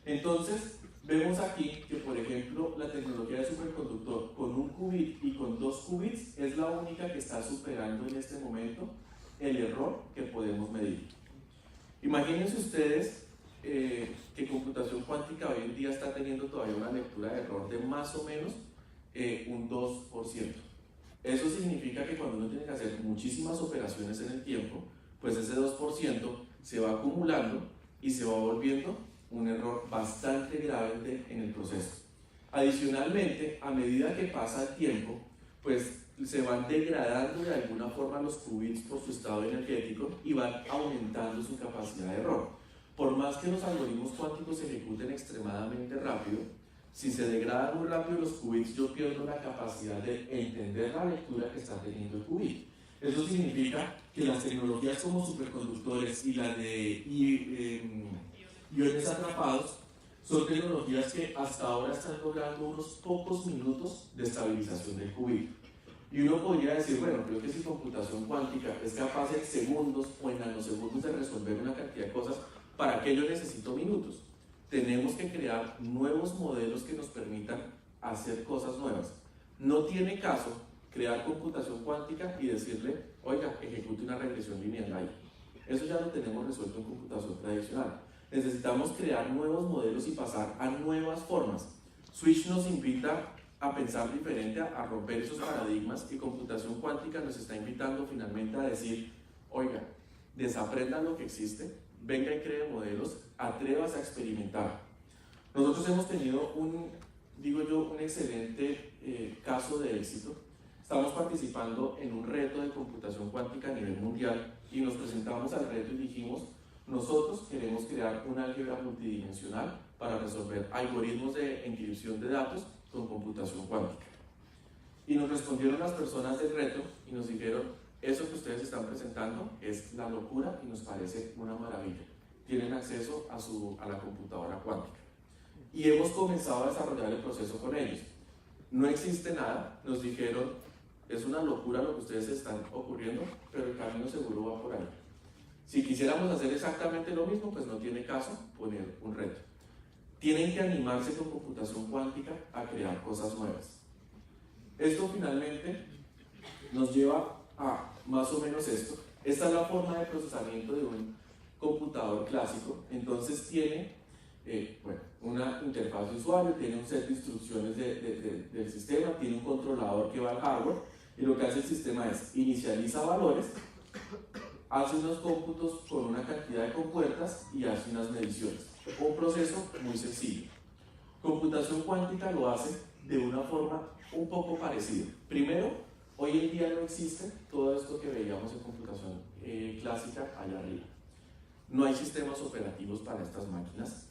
Entonces, vemos aquí que, por ejemplo, la tecnología de superconductor con 1 qubit y con 2 qubits es la única que está superando en este momento el error que podemos medir. Imagínense ustedes que computación cuántica hoy en día está teniendo todavía una lectura de error de más o menos un 2%. Eso significa que cuando uno tiene que hacer muchísimas operaciones en el tiempo, pues ese 2% se va acumulando y se va volviendo un error bastante grave en el proceso. Adicionalmente, a medida que pasa el tiempo, pues se van degradando de alguna forma los qubits por su estado energético y van aumentando su capacidad de error. Por más que los algoritmos cuánticos se ejecuten extremadamente rápido, si se degradan muy rápido los qubits, yo pierdo la capacidad de entender la lectura que está teniendo el qubit. Eso significa que las tecnologías como superconductores y las de iones atrapados son tecnologías que hasta ahora están logrando unos pocos minutos de estabilización del qubit. Y uno podría decir, bueno, creo que si computación cuántica es capaz en segundos o en nanosegundos de resolver una cantidad de cosas, ¿para qué yo necesito minutos? Tenemos que crear nuevos modelos que nos permitan hacer cosas nuevas. No tiene caso crear computación cuántica y decirle, oiga, ejecute una regresión lineal ahí. Eso ya lo tenemos resuelto en computación tradicional. Necesitamos crear nuevos modelos y pasar a nuevas formas. Switch nos invita a pensar diferente, a romper esos paradigmas, y computación cuántica nos está invitando finalmente a decir, oiga, desaprenda lo que existe, venga y cree modelos, atrévase a experimentar. Nosotros hemos tenido un excelente caso de éxito. Estamos participando en un reto de computación cuántica a nivel mundial y nos presentamos al reto y dijimos, nosotros queremos crear una álgebra multidimensional para resolver algoritmos de encripción de datos con computación cuántica. Y nos respondieron las personas del reto y nos dijeron, eso que ustedes están presentando es la locura y nos parece una maravilla. Tienen acceso a la computadora cuántica. Y hemos comenzado a desarrollar el proceso con ellos. No existe nada, nos dijeron, es una locura lo que ustedes están ocurriendo, pero el camino seguro va por ahí. Si quisiéramos hacer exactamente lo mismo, pues no tiene caso poner un reto. Tienen que animarse con computación cuántica a crear cosas nuevas. Esto finalmente nos lleva a más o menos esto. Esta es la forma de procesamiento de un computador clásico. Entonces tiene una interfaz de usuario, tiene un set de instrucciones del sistema, tiene un controlador que va al hardware, y lo que hace el sistema es inicializa valores, hace unos cómputos con una cantidad de compuertas y hace unas mediciones. Un proceso muy sencillo. Computación cuántica lo hace de una forma un poco parecida. Primero, hoy en día no existe todo esto que veíamos en computación clásica allá arriba. No hay sistemas operativos para estas máquinas,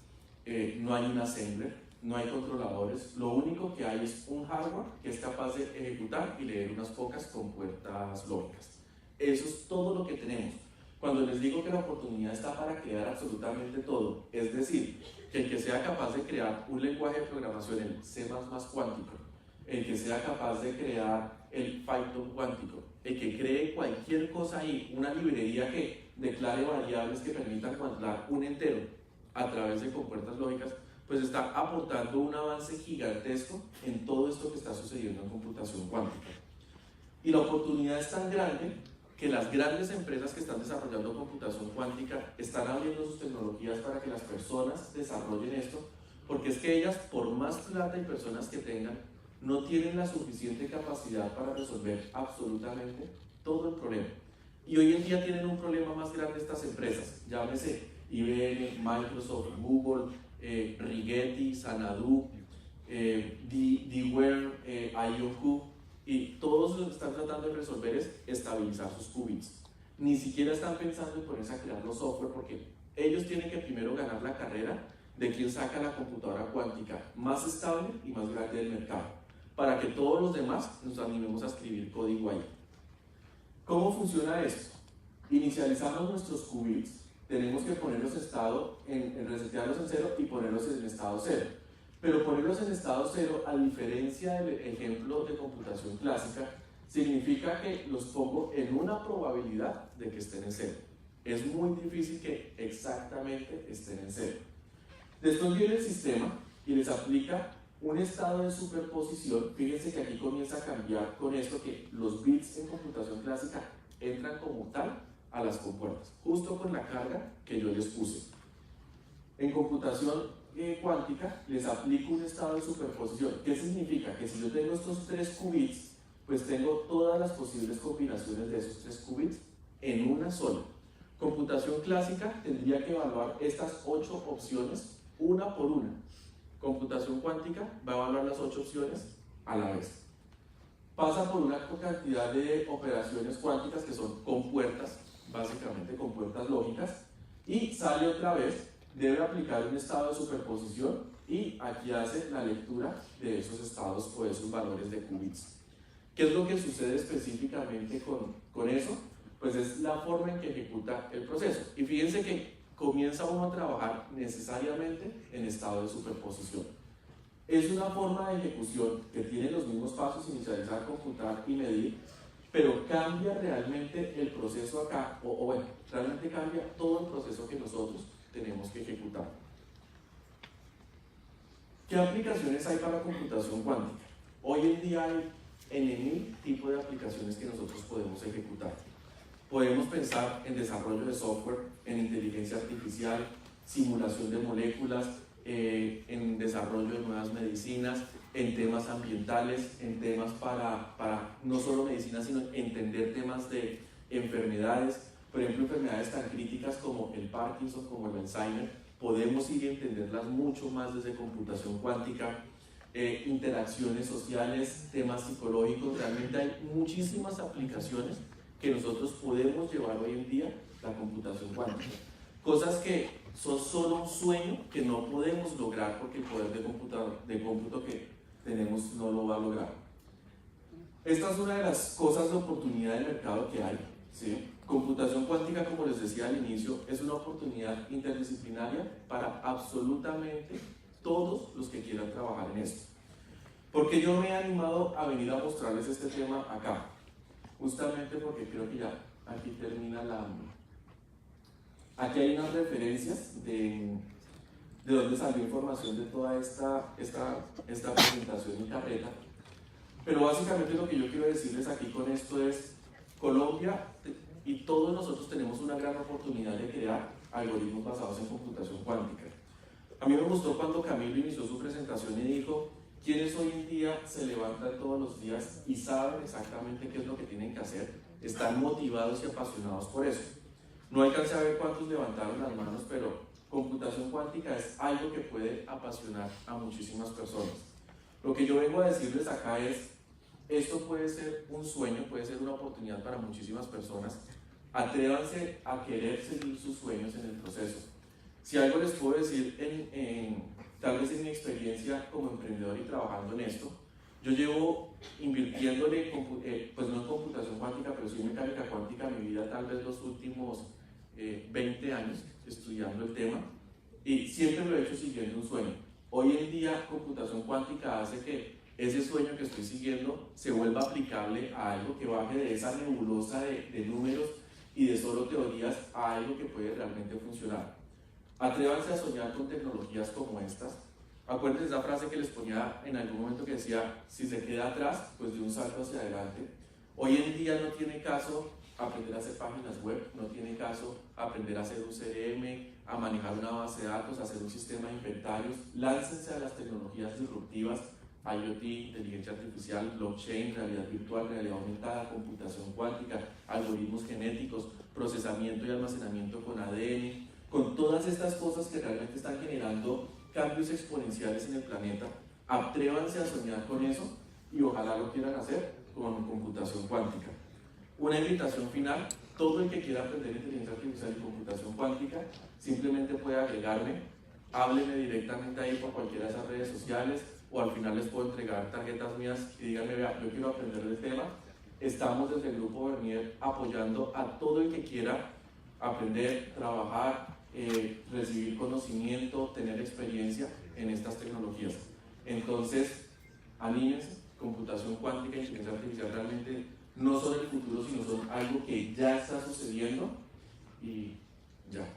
no hay un assembler, no hay controladores. Lo único que hay es un hardware que es capaz de ejecutar y leer unas pocas compuertas lógicas. Eso es todo lo que tenemos. Cuando les digo que la oportunidad está para crear absolutamente todo, es decir, que el que sea capaz de crear un lenguaje de programación en C++ cuántico, el que sea capaz de crear el Python cuántico, el que cree cualquier cosa ahí, una librería que declare variables que permitan cuantificar un entero a través de compuertas lógicas, pues está aportando un avance gigantesco en todo esto que está sucediendo en computación cuántica. Y la oportunidad es tan grande que las grandes empresas que están desarrollando computación cuántica están abriendo sus tecnologías para que las personas desarrollen esto, porque es que ellas, por más plata y personas que tengan, no tienen la suficiente capacidad para resolver absolutamente todo el problema. Y hoy en día tienen un problema más grande estas empresas, llámese IBM, Microsoft, Google, Rigetti, Xanadu, DWare, IonQ, y todos lo que están tratando de resolver es estabilizar sus qubits. Ni siquiera están pensando en ponerse a crear los software, porque ellos tienen que primero ganar la carrera de quién saca la computadora cuántica más estable y más grande del mercado, para que todos los demás nos animemos a escribir código ahí. ¿Cómo funciona esto? Inicializamos nuestros qubits, tenemos que ponerlos en resetearlos en cero y ponerlos en estado cero. Pero ponerlos en estado cero, a diferencia del ejemplo de computación clásica, significa que los pongo en una probabilidad de que estén en cero. Es muy difícil que exactamente estén en cero. Después viene el sistema y les aplica un estado de superposición. Fíjense que aquí comienza a cambiar con esto, que los bits en computación clásica entran como tal a las compuertas, justo con la carga que yo les puse. En computación cuántica les aplico un estado de superposición. ¿Qué significa? Que si yo tengo estos 3 qubits, pues tengo todas las posibles combinaciones de esos 3 qubits en una sola. Computación clásica tendría que evaluar estas 8 opciones una por una. Computación cuántica va a evaluar las 8 opciones a la vez. Pasa por una cantidad de operaciones cuánticas que son compuertas, básicamente compuertas lógicas, y sale otra vez. Debe aplicar un estado de superposición y aquí hace la lectura de esos estados o de esos valores de qubits. ¿Qué es lo que sucede específicamente con eso? Pues es la forma en que ejecuta el proceso. Y fíjense que comienza uno a trabajar necesariamente en estado de superposición. Es una forma de ejecución que tiene los mismos pasos: inicializar, computar y medir, pero cambia realmente el proceso acá, realmente cambia todo el proceso que nosotros tenemos que ejecutar. ¿Qué aplicaciones hay para computación cuántica? Hoy en día hay N.000 tipos de aplicaciones que nosotros podemos ejecutar. Podemos pensar en desarrollo de software, en inteligencia artificial, simulación de moléculas, en desarrollo de nuevas medicinas, en temas ambientales, en temas para no solo medicina, sino entender temas de enfermedades. Por ejemplo, enfermedades tan críticas como el Parkinson, como el Alzheimer, podemos ir a entenderlas mucho más desde computación cuántica. Interacciones sociales, temas psicológicos, realmente hay muchísimas aplicaciones que nosotros podemos llevar hoy en día la computación cuántica. Cosas que son solo un sueño que no podemos lograr porque el poder de cómputo que tenemos no lo va a lograr. Esta es una de las cosas de oportunidad de mercado que hay, ¿sí? Computación cuántica, como les decía al inicio, es una oportunidad interdisciplinaria para absolutamente todos los que quieran trabajar en esto. Porque yo me he animado a venir a mostrarles este tema acá, justamente porque creo que ya aquí termina la... Aquí hay unas referencias de dónde salió información de toda esta presentación y carreta. Pero básicamente lo que yo quiero decirles aquí con esto es, Colombia y todos nosotros tenemos una gran oportunidad de crear algoritmos basados en computación cuántica. A mí me gustó cuando Camilo inició su presentación y dijo, ¿quiénes hoy en día se levantan todos los días y saben exactamente qué es lo que tienen que hacer? Están motivados y apasionados por eso. No alcancé a ver cuántos levantaron las manos, pero computación cuántica es algo que puede apasionar a muchísimas personas. Lo que yo vengo a decirles acá es, esto puede ser un sueño, puede ser una oportunidad para muchísimas personas. Atrévanse a querer seguir sus sueños en el proceso. Si algo les puedo decir, tal vez en mi experiencia como emprendedor y trabajando en esto, yo llevo invirtiéndole, pues no en computación cuántica, pero sí en mecánica cuántica, mi vida tal vez los últimos 20 años estudiando el tema, y siempre lo he hecho siguiendo un sueño. Hoy en día computación cuántica hace que ese sueño que estoy siguiendo se vuelva aplicable a algo que baje de esa nebulosa de números y de solo teorías a algo que puede realmente funcionar. Atrévanse a soñar con tecnologías como estas. Acuérdense esa frase que les ponía en algún momento que decía, si se queda atrás, pues de un salto hacia adelante. Hoy en día no tiene caso aprender a hacer páginas web, no tiene caso aprender a hacer un CRM, a manejar una base de datos, a hacer un sistema de inventarios. Láncense a las tecnologías disruptivas, IoT, inteligencia artificial, blockchain, realidad virtual, realidad aumentada, computación cuántica, algoritmos genéticos, procesamiento y almacenamiento con ADN, con todas estas cosas que realmente están generando cambios exponenciales en el planeta. Atrévanse a soñar con eso y ojalá lo quieran hacer con computación cuántica. Una invitación final, todo el que quiera aprender inteligencia artificial y computación cuántica simplemente puede agregarme, hábleme directamente ahí por cualquiera de esas redes sociales, o al final les puedo entregar tarjetas mías y díganme, vea, yo quiero aprender del tema. Estamos desde el Grupo Bernier apoyando a todo el que quiera aprender, trabajar, recibir conocimiento, tener experiencia en estas tecnologías. Entonces, anímense, computación cuántica y inteligencia artificial realmente no son el futuro, sino son algo que ya está sucediendo y ya.